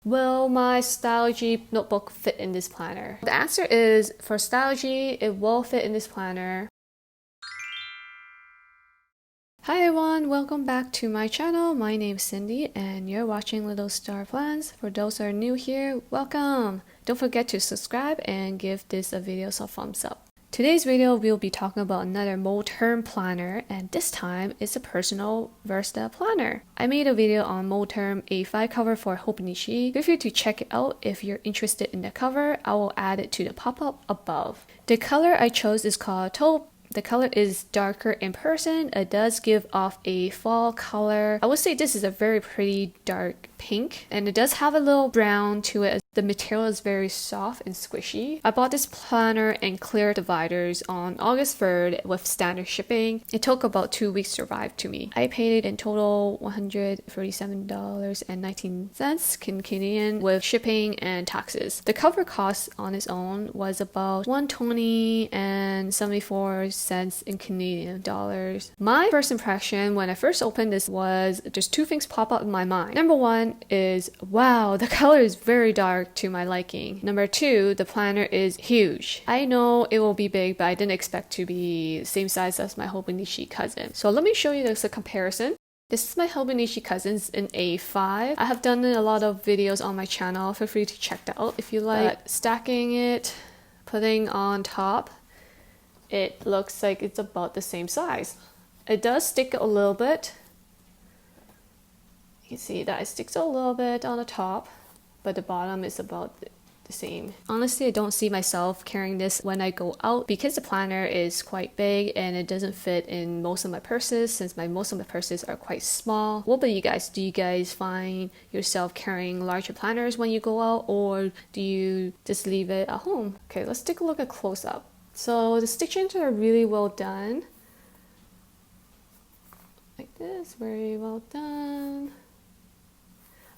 Will my Stalogy notebook fit in this planner? The answer is, for Stalogy, it will fit in this planner. Hi everyone, welcome back to my channel. My name is Cindy and you're watching Little Star Plans. For those who are new here, welcome! Don't forget to subscribe and give this video a thumbs up. Today's video we'll be talking about another Moterm planner, and this time it's a Personal Versa planner. I made a video on Moterm A5 cover for Hobonichi. Feel free to check it out if you're interested in the cover. I will add it to the pop-up above. The color I chose is called Taupe. The color is darker in person. It does give off a fall color. I would say this is a very pretty dark pink, and it does have a little brown to it. The material is very soft and squishy. I bought this planner in clear dividers on August 3rd with standard shipping. It took about 2 weeks to arrive to me. I paid it in total $137.19 Canadian with shipping and taxes. The cover cost on its own was about $120.74 in Canadian dollars. My first impression when I first opened this was just two things pop up in my mind. Number one is, wow, the color is very dark to my liking. Number two, the planner is huge. I know it will be big, but I didn't expect to be the same size as my Hobonichi cousin. So let me show you this a comparison. This is my Hobonichi cousins in A5. I have done a lot of videos on my channel. Feel free to check that out if you like. But stacking it, putting on top, it looks like it's about the same size. It does stick a little bit. You can see that it sticks a little bit on the top, but the bottom is about the same. Honestly, I don't see myself carrying this when I go out because the planner is quite big and it doesn't fit in most of my purses since most of my purses are quite small. What about you guys? Do you guys find yourself carrying larger planners when you go out, or do you just leave it at home? Okay, let's take a look at close up. So the stitchings are really well done. Like this, very well done.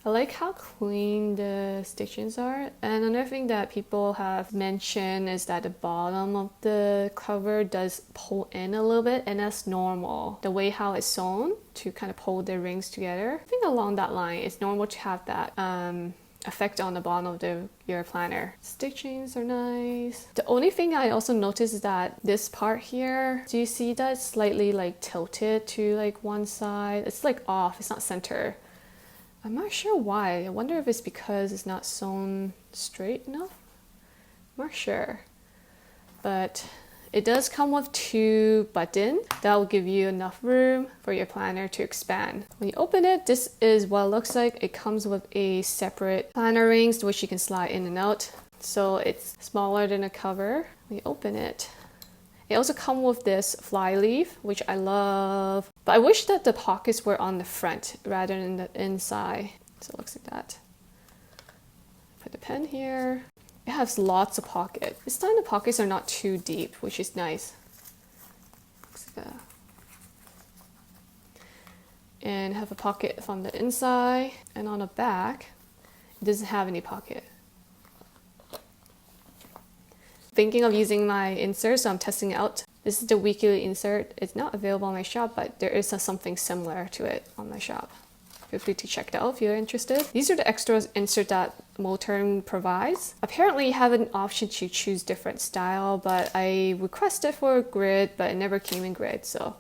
I like how clean the stitchings are. And another thing that people have mentioned is that the bottom of the cover does pull in a little bit, and that's normal. The way how it's sewn to kind of pull the rings together. I think along that line, it's normal to have that effect on the bottom of your planner. Stitchings are nice. The only thing I also noticed is that this part here, do you see that it's slightly like tilted to like one side? It's like off, it's not center. I'm not sure why. I wonder if it's because it's not sewn straight enough. I'm not sure. But it does come with two buttons that will give you enough room for your planner to expand. When you open it, this is what it looks like. It comes with a separate planner rings which you can slide in and out. So it's smaller than a cover. When you open it, it also comes with this fly leaf, which I love. But I wish that the pockets were on the front rather than the inside. So it looks like that. Put the pen here. It has lots of pockets. This time the pockets are not too deep, which is nice. Looks like that. And have a pocket from the inside. And on the back, it doesn't have any pocket. Thinking of using my insert, so I'm testing it out. This is the weekly insert. It's not available on my shop, but there is something similar to it on my shop. Feel free to check it out if you're interested. These are the extra insert that Moterm provides. Apparently you have an option to choose different style, but I requested for a grid, but it never came in grid, so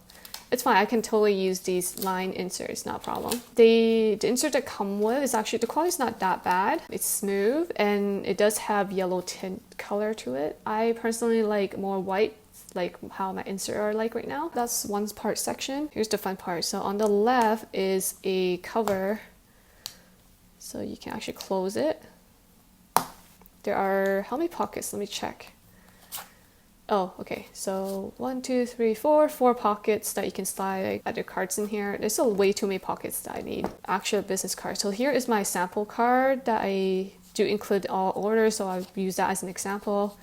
it's fine. I can totally use these line inserts, not a problem. The insert that come with is actually, the quality is not that bad. It's smooth and it does have yellow tint color to it. I personally like more white, like how my insert are like right now. That's one part section. Here's the fun part. So on the left is a cover, so you can actually close it. There are, how many pockets? Let me check. Oh, okay, so 1, 2, 3, 4 pockets that you can slide other cards in here. There's still way too many pockets that I need. Actual business card. So here is my sample card that I do include all orders, so I'll use that as an example.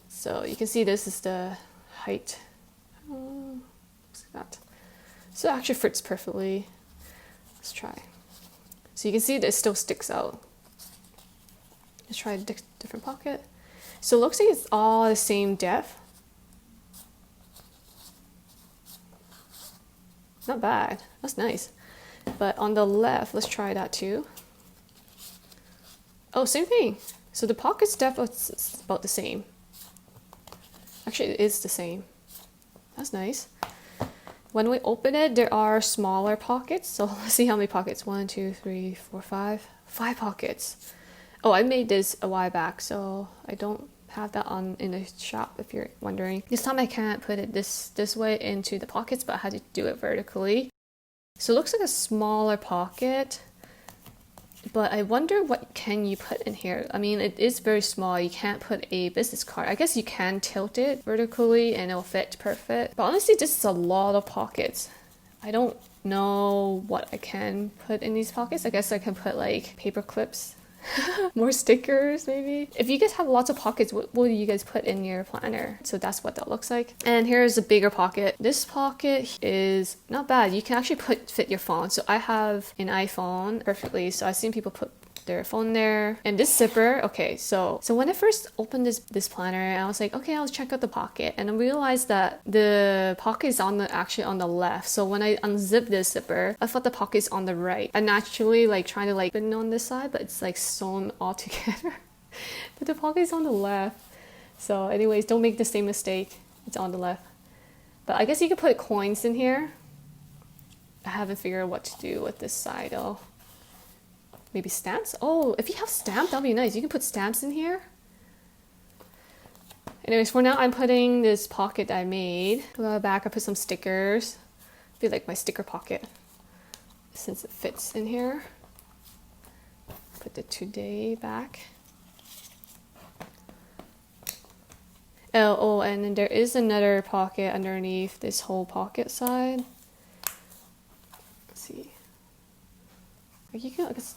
So you can see this is the height. Looks like that. So it actually fits perfectly. Let's try. So you can see that it still sticks out. Let's try a different pocket. So it looks like it's all the same depth. Not bad. That's nice. But on the left, let's try that too. Oh, same thing. So the pockets depth is about the same. Actually, it is the same. That's nice. When we open it, there are smaller pockets. So let's see how many pockets. 1, 2, 3, 4, 5. 5 pockets. Oh, I made this a while back, so I don't have that on in the shop if you're wondering. This time I can't put it this way into the pockets, but I had to do it vertically. So it looks like a smaller pocket. But I wonder what can you put in here. I mean, it is very small. You can't put a business card. I guess you can tilt it vertically and it'll fit perfect. But honestly, this is a lot of pockets. I don't know what I can put in these pockets. I guess I can put like paper clips. More stickers maybe. If you guys have lots of pockets, what do you guys put in your planner? So that's what that looks like. And here's a bigger pocket. This pocket is not bad. You can actually fit your phone. So I have an iPhone perfectly. So I've seen people put their phone there. And this zipper, okay, so when I first opened this planner, I was like, okay, I'll check out the pocket, and I realized that the pocket is actually on the left. So when I unzip this zipper, I thought the pocket is on the right. I naturally like trying to like put it on this side, but it's like sewn all together. But the pocket is on the left. So anyways, don't make the same mistake. It's on the left. But I guess you could put coins in here. I haven't figured out what to do with this side though. Maybe stamps? Oh, if you have stamps, that'll be nice. You can put stamps in here. Anyways, for now, I'm putting this pocket I made. Back, I put some stickers. I feel like my sticker pocket, since it fits in here. Put the today back. Oh, and then there is another pocket underneath this whole pocket side. Let's see.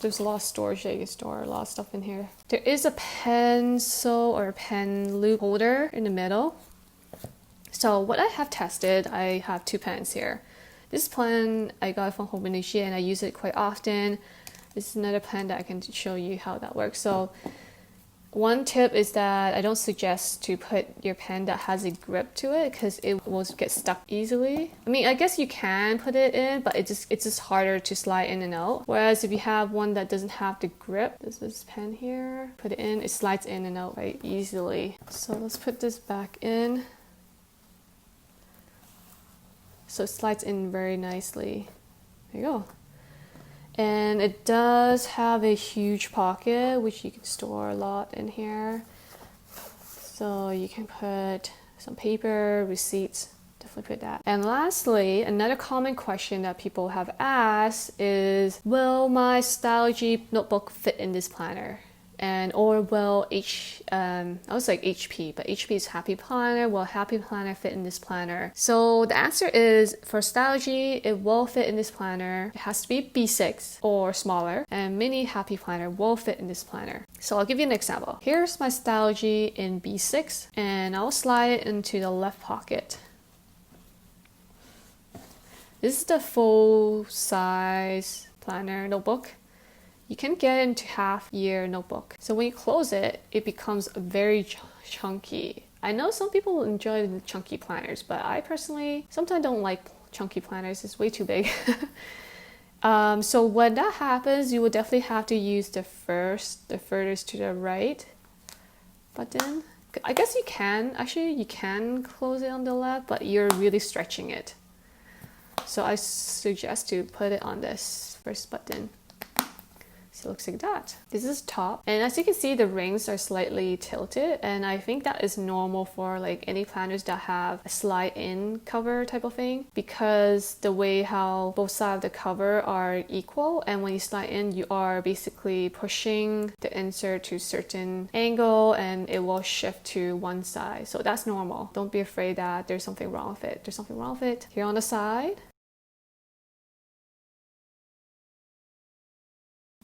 There's a lot of storage that you can store a lot of stuff in here. There is a pencil or pen loop holder in the middle. So what I have tested, I have 2 pens here. This pen I got from Home Indonesia and I use it quite often. This is another pen that I can show you how that works. So one tip is that I don't suggest to put your pen that has a grip to it because it will get stuck easily. I mean, I guess you can put it in, but it's just harder to slide in and out. Whereas if you have one that doesn't have the grip, this pen here, put it in, it slides in and out quite easily. So let's put this back in. So it slides in very nicely. There you go. And it does have a huge pocket, which you can store a lot in here. So you can put some paper, receipts, definitely put that. And lastly, another common question that people have asked is, will my Stalogy notebook fit in this planner? Or will I was like HP, but HP is Happy Planner. Will Happy Planner fit in this planner? So the answer is, for Stalogy, it will fit in this planner. It has to be B6 or smaller, and Mini Happy Planner will fit in this planner. So I'll give you an example. Here's my Stalogy in B6, and I'll slide it into the left pocket. This is the full size planner notebook. You can get into half-year notebook. So when you close it, it becomes very chunky. I know some people enjoy the chunky planners, but I personally sometimes don't like chunky planners. It's way too big. So when that happens, you will definitely have to use the furthest to the right button. I guess you can close it on the left, but you're really stretching it. So I suggest to put it on this first button. So it looks like that. This is top, and as you can see, the rings are slightly tilted, and I think that is normal for like any planners that have a slide in cover type of thing, because the way how both sides of the cover are equal, and when you slide in, you are basically pushing the insert to a certain angle and it will shift to one side. So that's normal. Don't be afraid that there's something wrong with it. There's something wrong with it. Here on the side.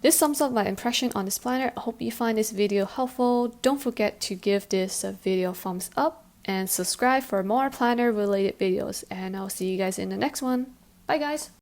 This sums up my impression on this planner. I hope you find this video helpful. Don't forget to give this video a thumbs up and subscribe for more planner related videos. And I'll see you guys in the next one. Bye guys!